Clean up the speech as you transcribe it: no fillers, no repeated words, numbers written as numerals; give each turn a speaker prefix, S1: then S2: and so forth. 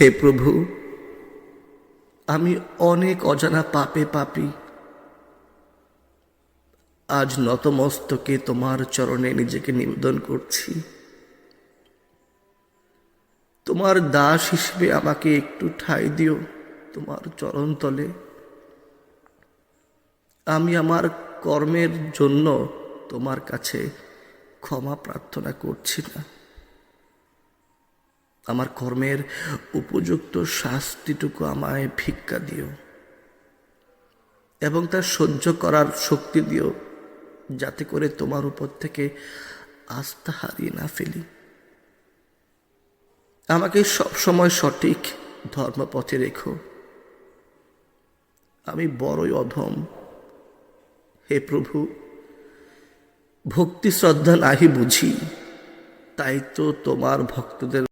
S1: হে প্রভু, আমি অনেক অজানা পাপে পাপী। আজ নতমস্তকে তোমার চরণে নিজেকে নিবেদন করছি। তোমার দাস হিসেবে আমাকে একটু ঠাঁই দিও তোমার চরণতলে। আমি আমার কর্মের জন্য তোমার কাছে ক্ষমা প্রার্থনা করছি না। আমার কর্মের উপযুক্ত শাস্তিটুকু আমায় ভিক্ষা দিও এবং তা সহ্য করার শক্তি দিও, যাতে করে তোমার উপর থেকে আস্থা হারিয়ে না ফেলি। আমাকে সবসময় সঠিক ধর্মপথে রেখো। আমি বড়ই অধম হে প্রভু। ভক্তি শ্রদ্ধা নাহি বুঝি, তাই তো তোমার ভক্তদের